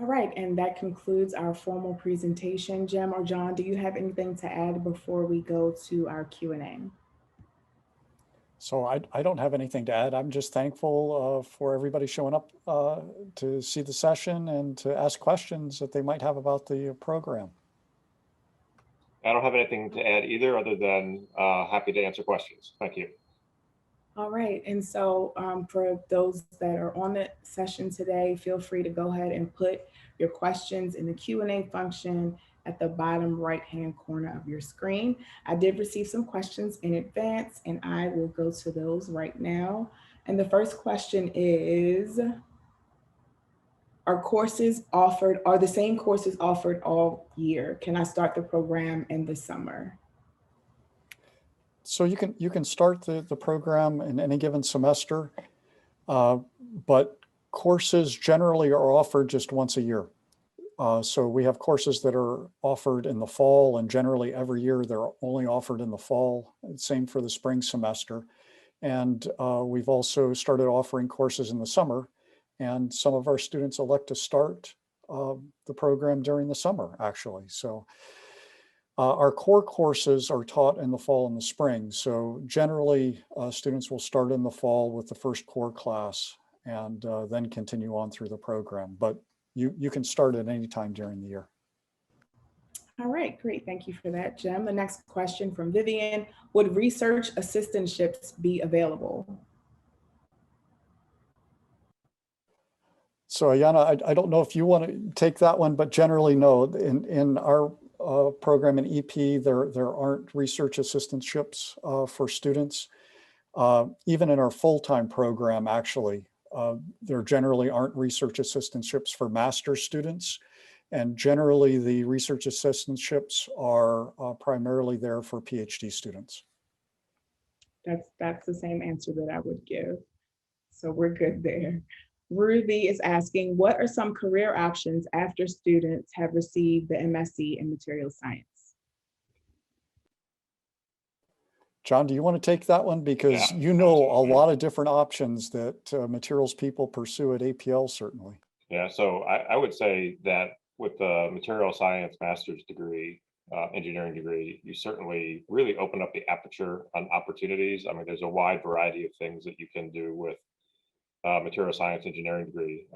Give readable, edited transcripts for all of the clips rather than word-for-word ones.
All right, and that concludes our formal presentation. Jem or John, do you have anything to add before we go to our Q&A? So I don't have anything to add. I'm just thankful for everybody showing up to see the session and to ask questions that they might have about the program. I don't have anything to add either, other than happy to answer questions. Thank you. All right, and so for those that are on the session today, feel free to go ahead and put your questions in the Q&A function at the bottom right-hand corner of your screen. I did receive some questions in advance, and I will go to those right now. And the first question is, are the same courses offered all year? Can I start the program in the summer? So you can start the program in any given semester, but courses generally are offered just once a year. So we have courses that are offered in the fall, and generally every year they're only offered in the fall. Same for the spring semester. And we've also started offering courses in the summer, and some of our students elect to start the program during the summer, actually. So our core courses are taught in the fall and the spring. So generally, students will start in the fall with the first core class and then continue on through the program. But you can start at any time during the year. All right, great. Thank you for that, Jem. The next question from Vivian, would research assistantships be available? So Ayana, I don't know if you want to take that one, but generally no. In our program in EP, there aren't research assistantships for students. Even in our full-time program, actually, there generally aren't research assistantships for master's students. And generally, the research assistantships are primarily there for PhD students. That's the same answer that I would give. So we're good there. Ruby is asking, what are some career options after students have received the MSc in material science? John, do you want to take that one? Because you know a lot of different options that materials people pursue at APL, certainly. Yeah, so I would say that with the material science master's degree, engineering degree, you certainly really open up the aperture on opportunities. I mean, there's a wide variety of things that you can do with material science engineering degree.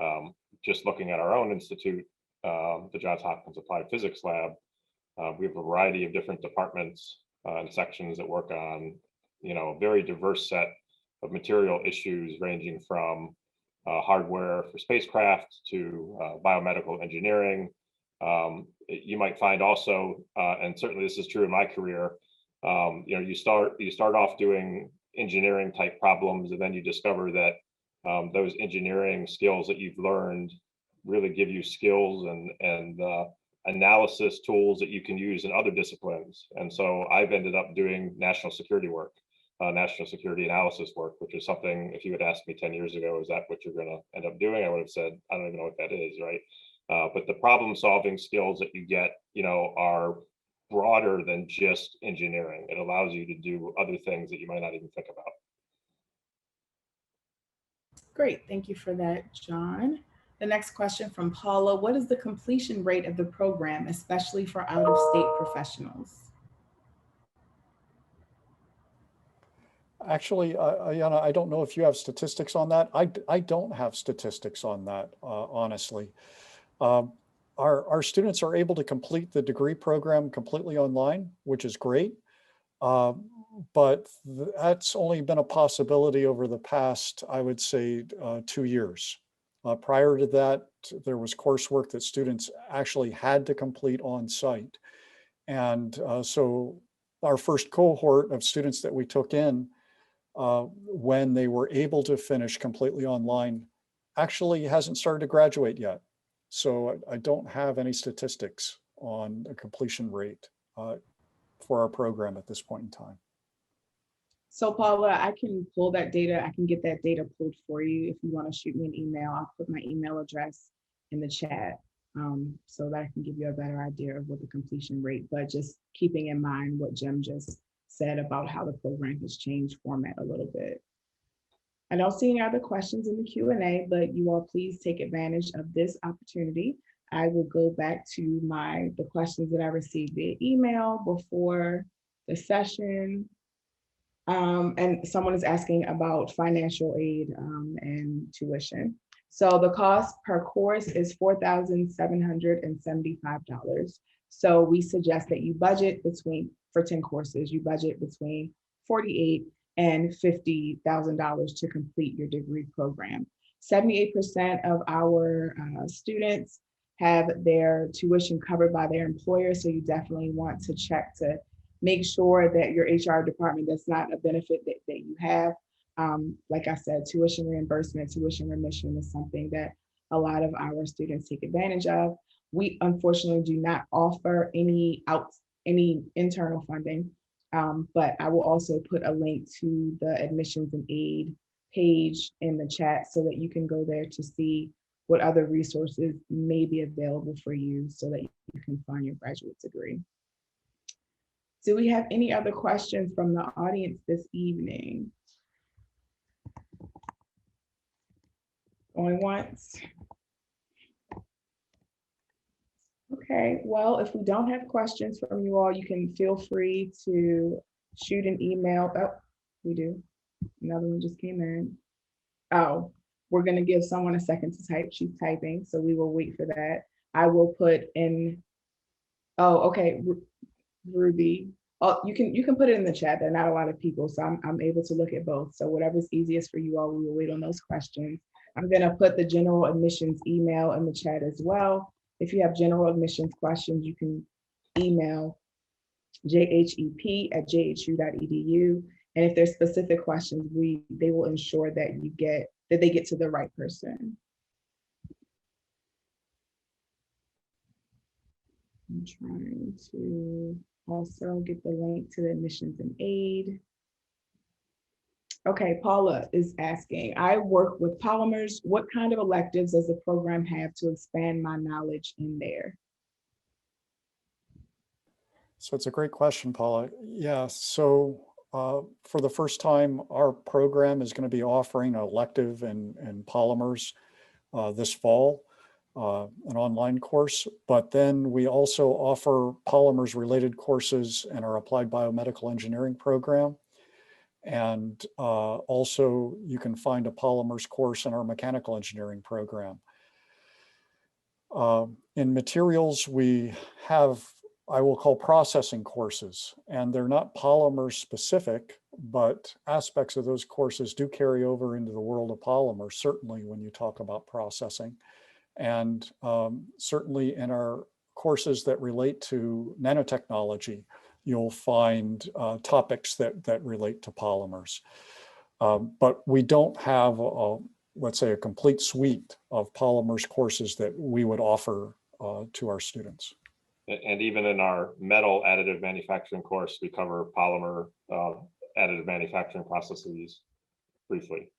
Just looking at our own institute, the Johns Hopkins Applied Physics Lab, we have a variety of different departments and sections that work on, a very diverse set of material issues, ranging from hardware for spacecraft to biomedical engineering. You might find also, and certainly this is true in my career, you start off doing engineering type problems, and then you discover that those engineering skills that you've learned really give you skills and analysis tools that you can use in other disciplines. And so I've ended up doing national security work, national security analysis work, which is something, if you had asked me 10 years ago, is that what you're going to end up doing? I would have said, I don't even know what that is, right? But the problem solving skills that you get, are broader than just engineering. It allows you to do other things that you might not even think about. Great, thank you for that, John. The next question from Paula, what is the completion rate of the program, especially for out-of-state professionals? Actually, Ayana, I don't know if you have statistics on that. I don't have statistics on that, honestly. Our students are able to complete the degree program completely online, which is great. But that's only been a possibility over the past, I would say, 2 years. Prior to that, there was coursework that students actually had to complete on site. And so our first cohort of students that we took in, when they were able to finish completely online, actually hasn't started to graduate yet. So I don't have any statistics on the completion rate for our program at this point in time. So Paula, I can pull that data. I can get that data pulled for you. If you want to shoot me an email, I'll put my email address in the chat so that I can give you a better idea of what the completion rate, but just keeping in mind what Jem just said about how the program has changed format a little bit. I don't see any other questions in the Q&A, but you all please take advantage of this opportunity I will go back to the questions that I received via email before the session. And someone is asking about financial aid and tuition. So the cost per course is $4,775. So we suggest that you budget for 10 courses, you budget between $48,000 and $50,000 to complete your degree program. 78% of our students have their tuition covered by their employer. So you definitely want to check to make sure that your HR department, that's not a benefit that you have. Like I said, tuition reimbursement, tuition remission is something that a lot of our students take advantage of. We unfortunately do not offer any internal funding, but I will also put a link to the admissions and aid page in the chat so that you can go there to see what other resources may be available for you so that you can find your graduate degree. Do we have any other questions from the audience this evening? Going once? Okay, well, if we don't have questions from you all, you can feel free to shoot an email. Oh, we do. Another one just came in. Oh, we're gonna give someone a second to type. She's typing, so we will wait for that. I will put in, oh, okay, Ruby. Oh, you can put it in the chat. There are not a lot of people, so I'm able to look at both. So whatever's easiest for you all, we will wait on those questions. I'm gonna put the general admissions email in the chat as well. If you have general admissions questions, you can email jhep@jhu.edu. And if there's specific questions, they will ensure that they get to the right person. I'm trying to also get the link to the admissions and aid. Okay, Paula is asking, I work with polymers. What kind of electives does the program have to expand my knowledge in there? So it's a great question, Paula. Yeah, so for the first time, our program is going to be offering an elective in polymers this fall, an online course, but then we also offer polymers related courses in our applied biomedical engineering program. And also you can find a polymers course in our mechanical engineering program. In materials, we have, I will call processing courses, and they're not polymer specific, but aspects of those courses do carry over into the world of polymers, certainly when you talk about processing. And certainly in our courses that relate to nanotechnology, you'll find topics that relate to polymers. But we don't have, let's say, a complete suite of polymers courses that we would offer to our students. And even in our metal additive manufacturing course, we cover polymer additive manufacturing processes briefly.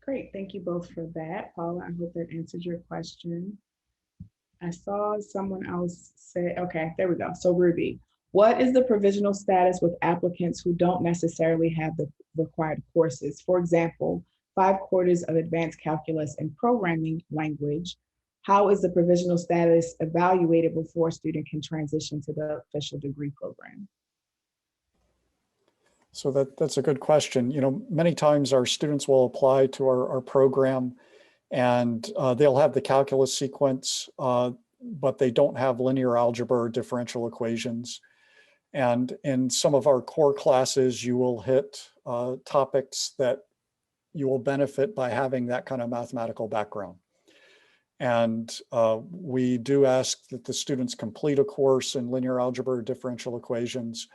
Great, thank you both for that. Paula, I hope that answered your question. I saw someone else say, okay, there we go. So Ruby, what is the provisional status with applicants who don't necessarily have the required courses? For example, 5 quarters of advanced calculus and programming language. How is the provisional status evaluated before a student can transition to the official degree program? So that's a good question. You know, many times our students will apply to our program and they'll have the calculus sequence, but they don't have linear algebra or differential equations. And in some of our core classes, you will hit topics that you will benefit by having that kind of mathematical background. And we do ask that the students complete a course in linear algebra or differential equations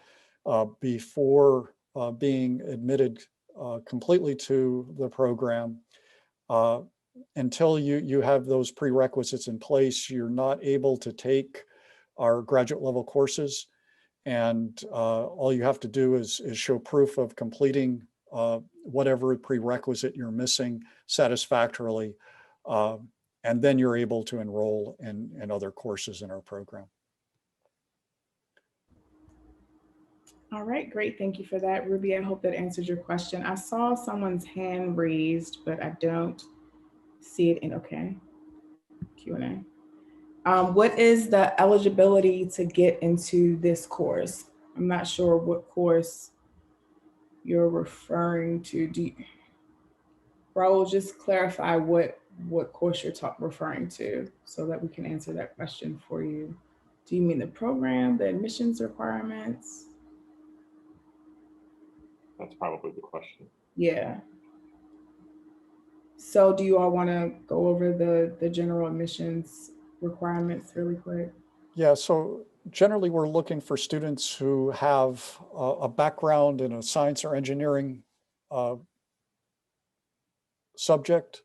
before being admitted completely to the program. Until you have those prerequisites in place, you're not able to take our graduate level courses. And all you have to do is show proof of completing whatever prerequisite you're missing satisfactorily. And then you're able to enroll in other courses in our program. All right, great. Thank you for that, Ruby. I hope that answers your question. I saw someone's hand raised, but I don't see it in, okay. Q&A. What is the eligibility to get into this course? I'm not sure what course you're referring to. Raul, just clarify what course you're referring to so that we can answer that question for you. Do you mean the program, the admissions requirements? That's probably the question. Yeah. So do you all want to go over the general admissions requirements really quick? Yeah, so generally we're looking for students who have a background in a science or engineering subject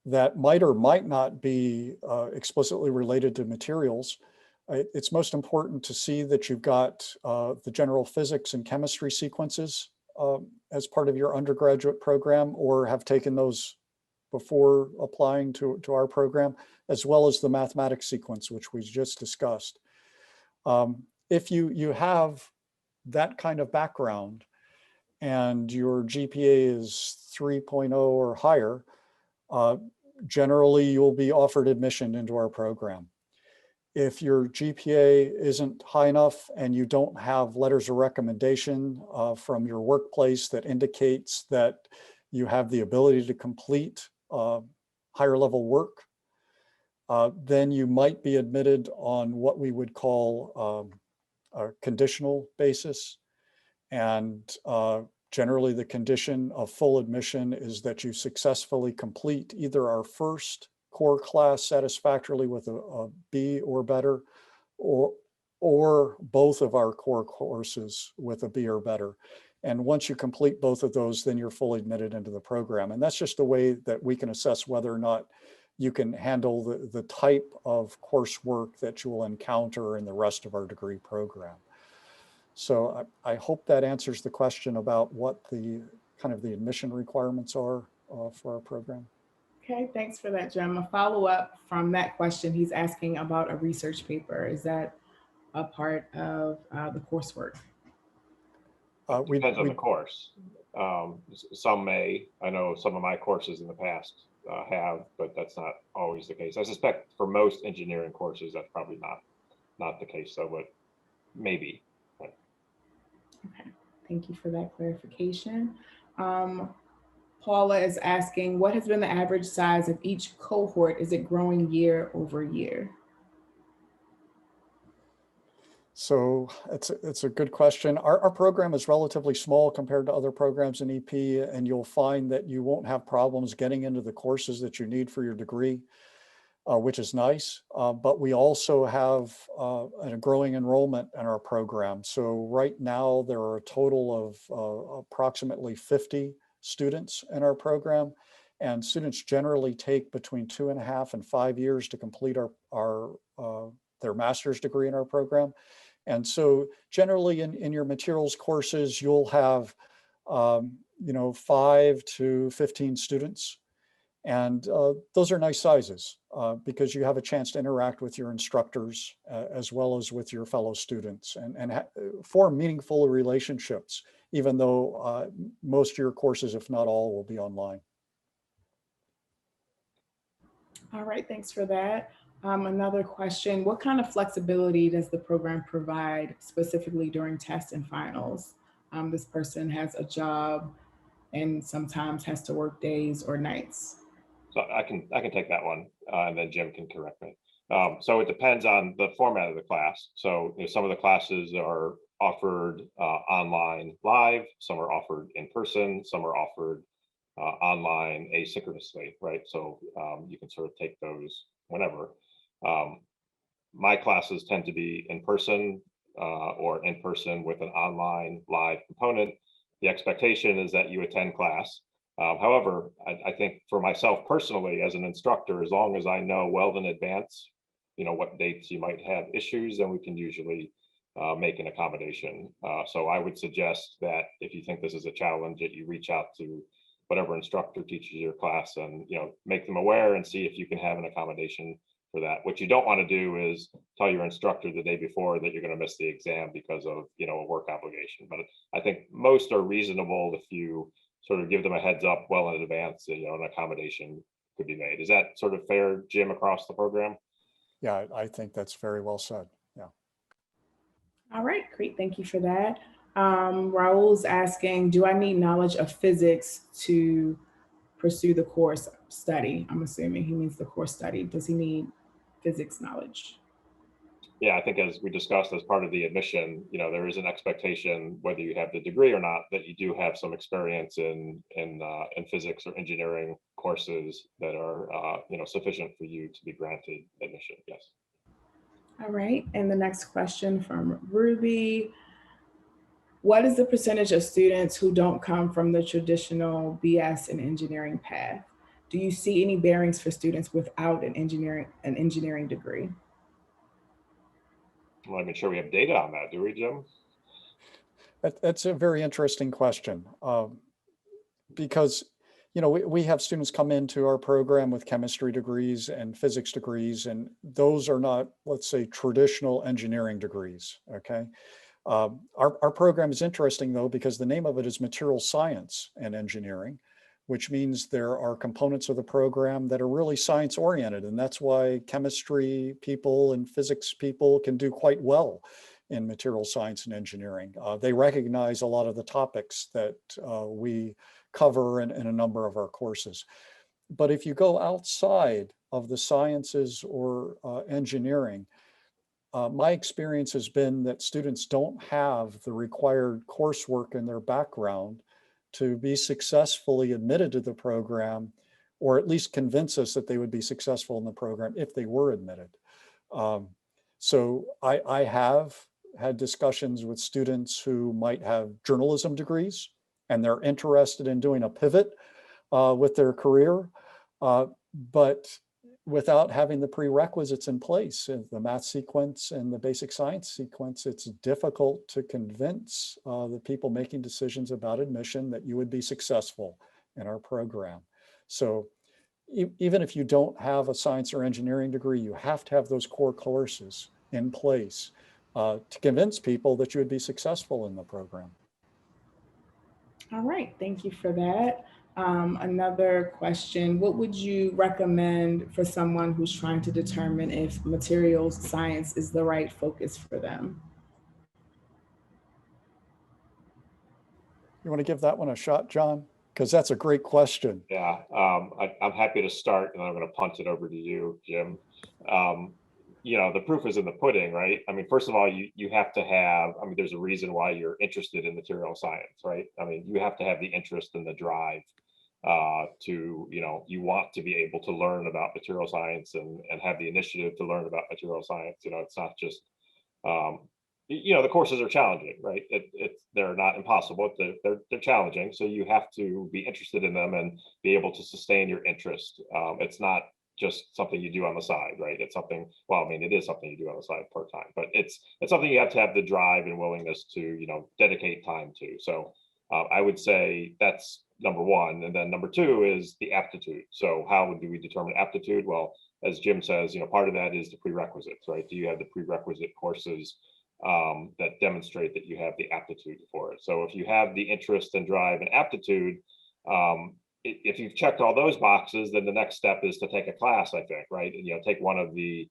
that might or might not be explicitly related to materials. It's most important to see that you've got the general physics and chemistry sequences as part of your undergraduate program, or have taken those before applying to our program, as well as the mathematics sequence, which we just discussed. If you have that kind of background and your GPA is 3.0 or higher, generally you'll be offered admission into our program. If your GPA isn't high enough and you don't have letters of recommendation from your workplace that indicates that you have the ability to complete higher level work, then you might be admitted on what we would call a conditional basis. And generally the condition of full admission is that you successfully complete either our first core class satisfactorily with a B or better, or both of our core courses with a B or better. And once you complete both of those, then you're fully admitted into the program. And that's just a way that we can assess whether or not you can handle the type of coursework that you will encounter in the rest of our degree program. So I hope that answers the question about what the kind of the admission requirements are for our program. Okay, thanks for that, Jim. A follow-up from that question, he's asking about a research paper. Is that a part of the coursework? Depends on the course. Some may. I know some of my courses in the past have, but that's not always the case. I suspect for most engineering courses, that's probably not the case, so, but maybe. Right. Okay, thank you for that clarification. Paula is asking, what has been the average size of each cohort? Is it growing year over year? So it's a good question. Our program is relatively small compared to other programs in EP, and you'll find that you won't have problems getting into the courses that you need for your degree, which is nice. But we also have a growing enrollment in our program. So right now there are a total of approximately 50 students in our program, and students generally take between 2.5 and 5 years to complete their master's degree in our program. And so generally in your materials courses, you'll have 5 to 15 students. And those are nice sizes because you have a chance to interact with your instructors as well as with your fellow students and form meaningful relationships, even though most of your courses, if not all, will be online. All right, thanks for that. Another question, what kind of flexibility does the program provide specifically during tests and finals? This person has a job and sometimes has to work days or nights. So I can take that one, and then Jim can correct me. So it depends on the format of the class. So some of the classes are offered online live, some are offered in person, some are offered online asynchronously, right? So you can sort of take those whenever. My classes tend to be in person or in person with an online live component. The expectation is that you attend class. However, I think for myself personally as an instructor, as long as I know well in advance, what dates you might have issues, then we can usually make an accommodation. So I would suggest that if you think this is a challenge, that you reach out to whatever instructor teaches your class and make them aware and see if you can have an accommodation for that. What you don't want to do is tell your instructor the day before that you're going to miss the exam because of a work obligation. But I think most are reasonable if you sort of give them a heads up well in advance, an accommodation could be made. Is that sort of fair, Jim, across the program? Yeah, I think that's very well said. Yeah. All right, great. Thank you for that. Raul's asking, do I need knowledge of physics to pursue the course study? I'm assuming he means the course study. Does he need physics knowledge? Yeah, I think as we discussed as part of the admission, there is an expectation, whether you have the degree or not, that you do have some experience in physics or engineering courses that are sufficient for you to be granted admission. Yes. All right, and the next question from Ruby. What is the percentage of students who don't come from the traditional BS and engineering path? Do you see any bearings for students without an engineering degree? Well, I'm sure we have data on that, do we, Jim? That's a very interesting question, because we have students come into our program with chemistry degrees and physics degrees, and those are not, let's say, traditional engineering degrees. Okay. Our program is interesting, though, because the name of it is Material Science and Engineering, which means there are components of the program that are really science oriented. And that's why chemistry people and physics people can do quite well in material science and engineering. They recognize a lot of the topics that we cover in a number of our courses. But if you go outside of the sciences or engineering, my experience has been that students don't have the required coursework in their background to be successfully admitted to the program, or at least convince us that they would be successful in the program if they were admitted. So I have had discussions with students who might have journalism degrees and they're interested in doing a pivot with their career, but without having the prerequisites in place, the math sequence and the basic science sequence, it's difficult to convince the people making decisions about admission that you would be successful in our program. So even if you don't have a science or engineering degree, you have to have those core courses in place to convince people that you would be successful in the program. All right, thank you for that. Another question, what would you recommend for someone who's trying to determine if materials science is the right focus for them? You want to give that one a shot, John? Because that's a great question. Yeah, I'm happy to start, and I'm going to punt it over to you, Jim. The proof is in the pudding, right? I mean, first of all, you have to have, there's a reason why you're interested in material science, right? You have to have the interest and the drive you want to be able to learn about material science and have the initiative to learn about material science. It's not just, the courses are challenging, right? They're not impossible, they're challenging. So you have to be interested in them and be able to sustain your interest. It's not just something you do on the side, right? It's something, it is something you do on the side part-time, but it's something you have to have the drive and willingness to, dedicate time to. So I would say that's number one. And then number two is the aptitude. So how do we determine aptitude? Well, as Jim says, part of that is the prerequisites, right? Do you have the prerequisite courses that demonstrate that you have the aptitude for it? So if you have the interest and drive and aptitude, if you've checked all those boxes, then the next step is to take a class, I think, right? And take one of the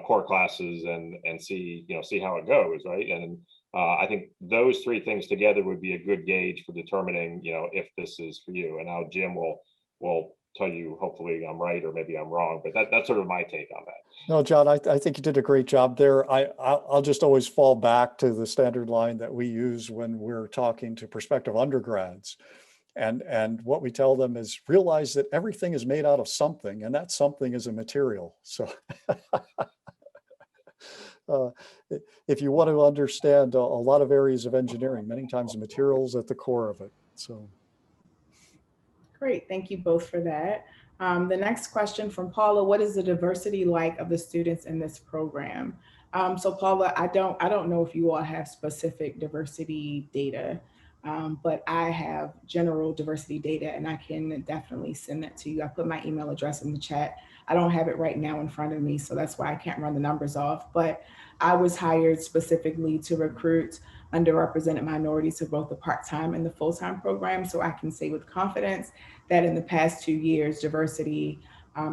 core classes and see how it goes, right? And I think those three things together would be a good gauge for determining if this is for you. And now Jim will tell you, hopefully I'm right or maybe I'm wrong, but that's sort of my take on that. No, John, I think you did a great job there. I'll just always fall back to the standard line that we use when we're talking to prospective undergrads. And what we tell them is realize that everything is made out of something, and that something is a material. So if you want to understand a lot of areas of engineering, many times the materials at the core of it. So great, thank you both for that. The next question from Paula, what is the diversity like of the students in this program? So Paula, I don't know if you all have specific diversity data, but I have general diversity data and I can definitely send that to you. I put my email address in the chat. I don't have it right now in front of me, so that's why I can't run the numbers off, but I was hired specifically to recruit underrepresented minorities for both the part-time and the full-time program. So I can say with confidence that in the past 2 years, diversity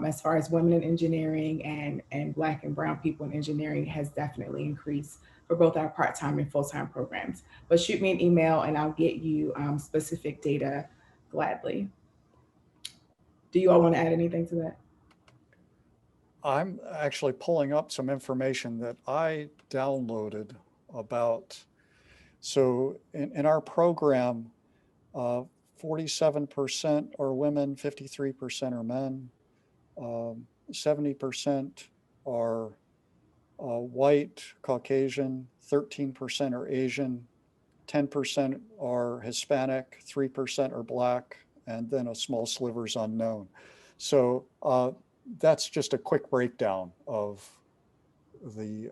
as far as women in engineering and Black and brown people in engineering has definitely increased for both our part-time and full-time programs. But shoot me an email and I'll get you specific data gladly. Do you all want to add anything to that? I'm actually pulling up some information that I downloaded about, so in our program, 47% are women, 53% are men, 70% are white, Caucasian, 13% are Asian, 10% are Hispanic, 3% are Black, and then a small sliver is unknown. So that's just a quick breakdown of the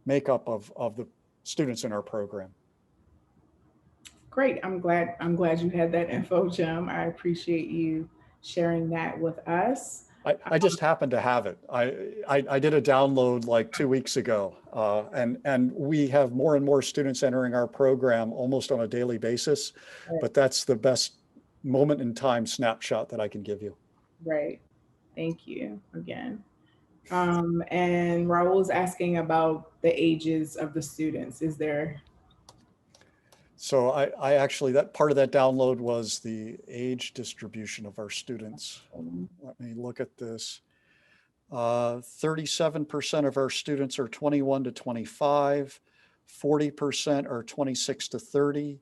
makeup of the students in our program. Great. I'm glad you had that info, Jim. I appreciate you sharing that with us. I just happened to have it. I did a download like 2 weeks ago, and we have more and more students entering our program almost on a daily basis, but that's the best moment in time snapshot that I can give you. Right. Thank you again. And Raul is asking about the ages of the students. Is there? So I actually, that part of that download was the age distribution of our students. Let me look at this. 37% of our students are 21 to 25, 40% are 26 to 30,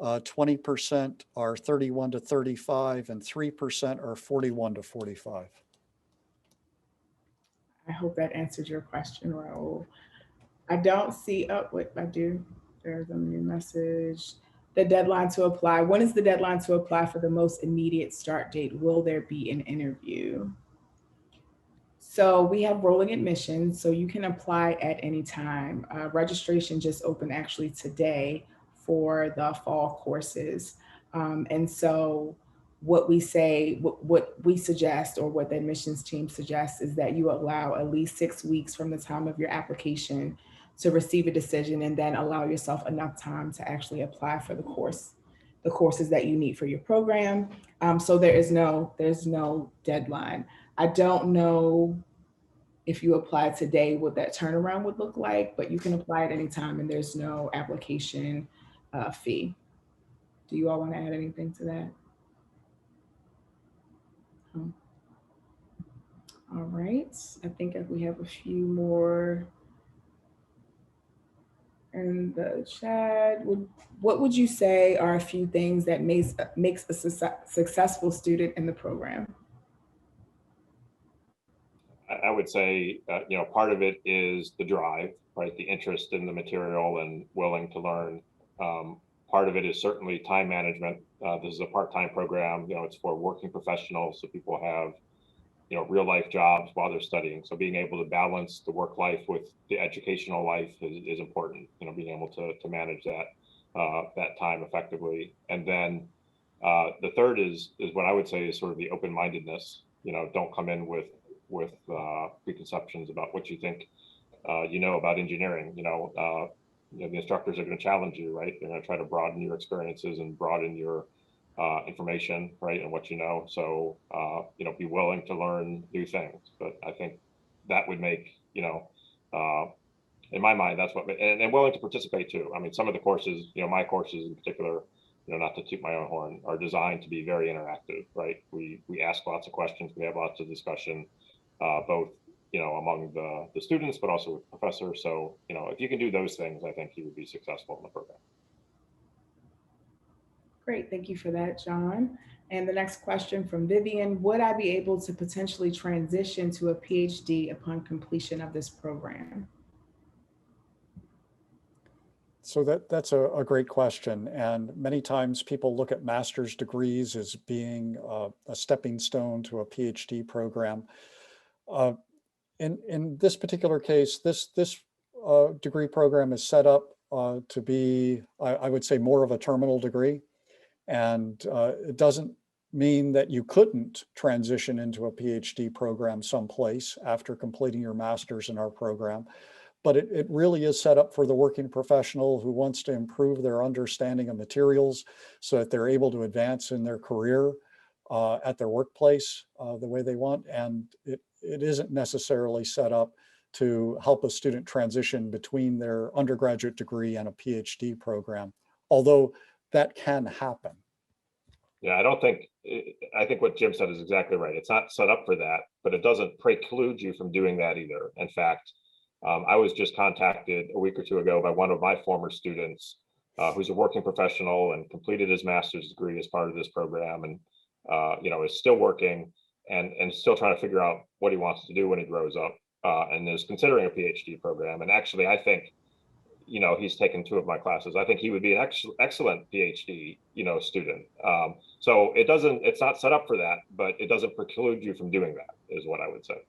20% are 31 to 35, and 3% are 41 to 45. I hope that answered your question, Raul. I don't see, oh, wait, I do. There's a new message. The deadline to apply. When is the deadline to apply for the most immediate start date? Will there be an interview? So we have rolling admissions, so you can apply at any time. Registration just opened actually today for the fall courses. And so what we say, what we suggest, or what the admissions team suggests, is that you allow at least 6 weeks from the time of your application to receive a decision, and then allow yourself enough time to actually apply for the courses that you need for your program. So there's no deadline. I don't know if you apply today what that turnaround would look like, but you can apply at any time and there's no application fee. Do you all want to add anything to that? All right, I think if we have a few more in the chat, what would you say are a few things that makes a successful student in the program? I would say, part of it is the drive, right? The interest in the material and willing to learn. Part of it is certainly time management. This is a part-time program, it's for working professionals. So people have, real life jobs while they're studying. So being able to balance the work life with the educational life is important, being able to manage that time effectively. And then the third is what I would say is sort of the open-mindedness. Don't come in with preconceptions about what you think about engineering. The instructors are going to challenge you, right? They're going to try to broaden your experiences and broaden your information, right, and what you know. So be willing to learn new things. But I think that would make in my mind, that's what, and willing to participate too. I mean, some of the courses, my courses in particular, not to toot my own horn, are designed to be very interactive, right? We ask lots of questions, we have lots of discussion, both among the students, but also with professors. So if you can do those things, I think you would be successful in the program. Great, thank you for that, John. And the next question from Vivian: would I be able to potentially transition to a PhD upon completion of this program? So that's a great question. And many times people look at master's degrees as being a stepping stone to a PhD program. In this particular case, this degree program is set up to be, I would say, more of a terminal degree. And it doesn't mean that you couldn't transition into a PhD program someplace after completing your master's in our program. But it really is set up for the working professional who wants to improve their understanding of materials so that they're able to advance in their career. at their workplace the way they want, and it isn't necessarily set up to help a student transition between their undergraduate degree and a PhD program, although that can happen. Yeah, I think what Jim said is exactly right. It's not set up for that, but it doesn't preclude you from doing that either. In fact, I was just contacted a week or two ago by one of my former students who's a working professional and completed his master's degree as part of this program, and is still working and still trying to figure out what he wants to do when he grows up, and is considering a PhD program. And actually, I think, he's taken 2 of my classes. I think he would be an excellent PhD, student. So it's not set up for that, but it doesn't preclude you from doing that, is what I would say.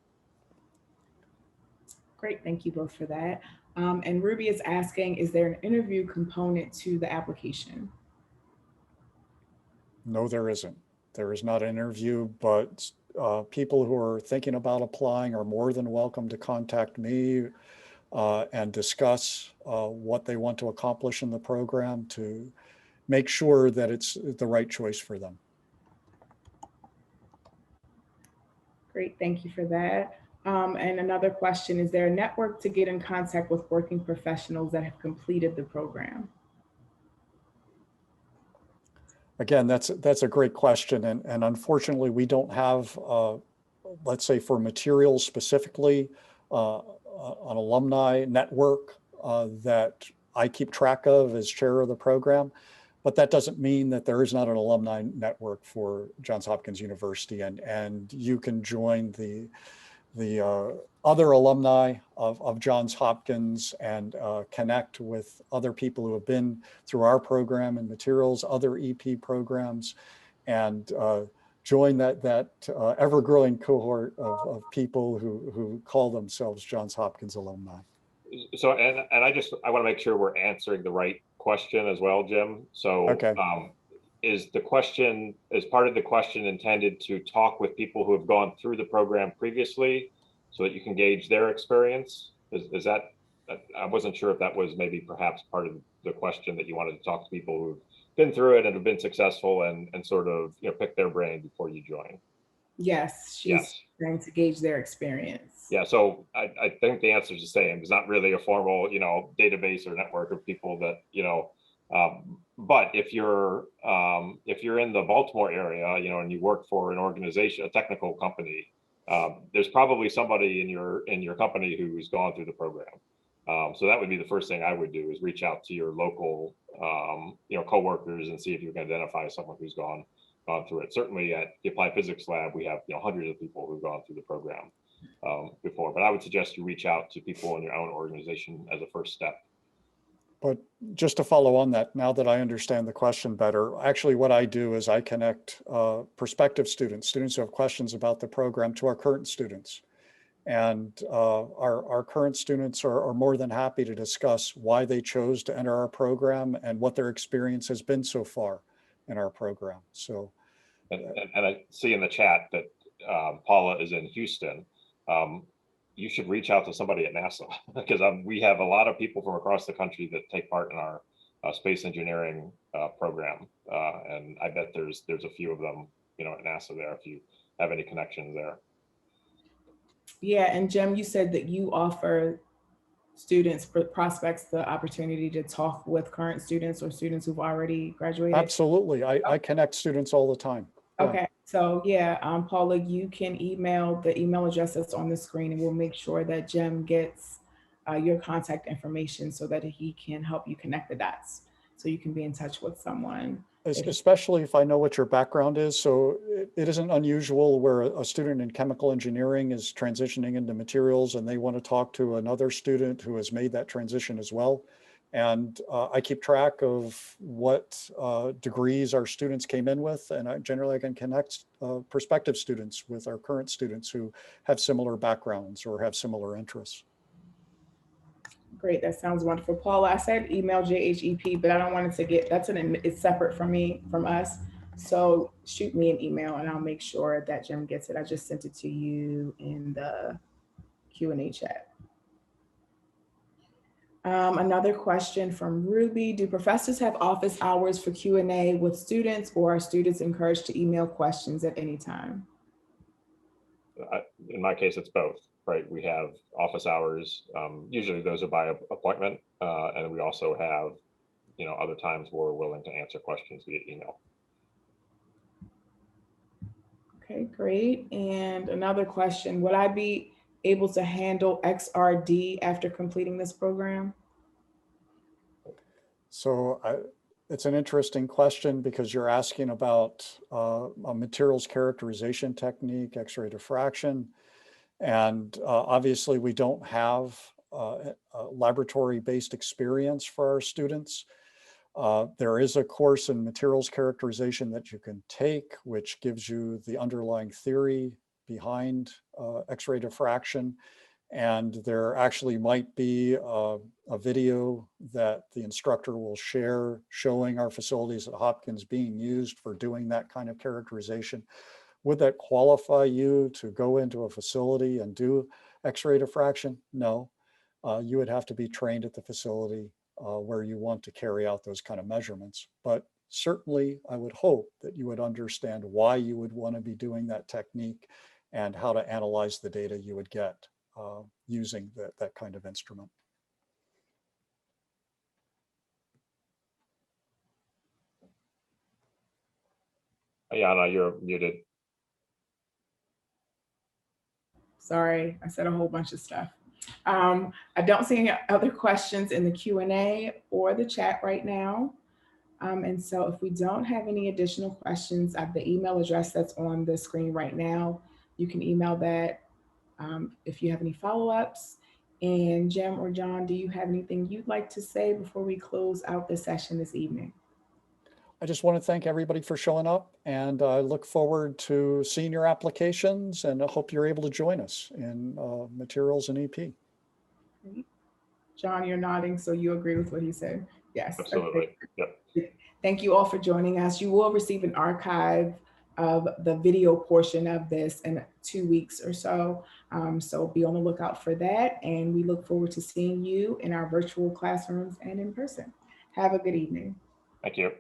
Great, thank you both for that. And Ruby is asking, is there an interview component to the application? No, there isn't. There is not an interview, but people who are thinking about applying are more than welcome to contact me and discuss what they want to accomplish in the program to make sure that it's the right choice for them. Great, thank you for that. And another question, is there a network to get in contact with working professionals that have completed the program? Again, that's a great question. And unfortunately, we don't have, let's say for materials specifically, an alumni network that I keep track of as chair of the program. But that doesn't mean that there is not an alumni network for Johns Hopkins University, and you can join the other alumni of Johns Hopkins and connect with other people who have been through our program and materials, other EP programs, and join that ever-growing cohort of people who call themselves Johns Hopkins alumni. So, and I want to make sure we're answering the right question as well, Jim. So, okay. Is part of the question intended to talk with people who have gone through the program previously so that you can gauge their experience? Is that, I wasn't sure if that was maybe perhaps part of the question, that you wanted to talk to people who've been through it and have been successful and sort of, pick their brain before you join. Yes, she's trying to gauge their experience. Yeah, so I think the answer is the same. It's not really a formal, database or network of people that, but if you're in the Baltimore area, and you work for an organization, a technical company, there's probably somebody in your company who's gone through the program. So that would be the first thing I would do, is reach out to your local, coworkers and see if you can identify someone who's gone through it. Certainly at the Applied Physics Lab, we have hundreds of people who've gone through the program before, but I would suggest you reach out to people in your own organization as a first step. But just to follow on that, now that I understand the question better, actually what I do is I connect prospective students who have questions about the program, to our current students. And our current students are more than happy to discuss why they chose to enter our program and what their experience has been so far in our program. So, and I see in the chat that Paula is in Houston. You should reach out to somebody at NASA, because we have a lot of people from across the country that take part in our space engineering program, and I bet there's a few of them, at NASA there, if you have any connections there. Yeah, and Jim, you said that you offer students, prospects, the opportunity to talk with current students or students who've already graduated? Absolutely, I connect students all the time. Okay, so yeah, Paula, you can email the email address that's on the screen, and we'll make sure that Jim gets your contact information so that he can help you connect the dots, so you can be in touch with someone. Especially if I know what your background is. So it isn't unusual where a student in chemical engineering is transitioning into materials and they want to talk to another student who has made that transition as well. And I keep track of what degrees our students came in with, and I generally can connect prospective students with our current students who have similar backgrounds or have similar interests. Great, that sounds wonderful. Paula, I said email JHEP, but I don't want it to get, it's separate from us. So shoot me an email and I'll make sure that Jim gets it. I just sent it to you in the Q&A chat. Another question from Ruby. Do professors have office hours for Q&A with students, or are students encouraged to email questions at any time? In my case, it's both, right? We have office hours. Usually those are by appointment. And we also have, other times we're willing to answer questions via email. Okay, great. And another question, would I be able to handle XRD after completing this program? So it's an interesting question because you're asking about a materials characterization technique, X-ray diffraction. And obviously we don't have a laboratory-based experience for our students. There is a course in materials characterization that you can take, which gives you the underlying theory behind X-ray diffraction. And there actually might be a video that the instructor will share showing our facilities at Hopkins being used for doing that kind of characterization. Would that qualify you to go into a facility and do X-ray diffraction? No, you would have to be trained at the facility where you want to carry out those kind of measurements. But certainly I would hope that you would understand why you would want to be doing that technique and how to analyze the data you would get using that kind of instrument. Ayana, you're muted. Sorry, I said a whole bunch of stuff. I don't see any other questions in the Q&A or the chat right now. And so if we don't have any additional questions, I have the email address that's on the screen right now. You can email that if you have any follow-ups. And Jim or John, do you have anything you'd like to say before we close out the session this evening? I just want to thank everybody for showing up, and I look forward to seeing your applications, and I hope you're able to join us in materials and EP. Great. John, you're nodding, so you agree with what he said? Yes. Absolutely. Okay. Yep. Thank you all for joining us. You will receive an archive of the video portion of this in 2 weeks or so. So be on the lookout for that. And we look forward to seeing you in our virtual classrooms and in person. Have a good evening. Thank you.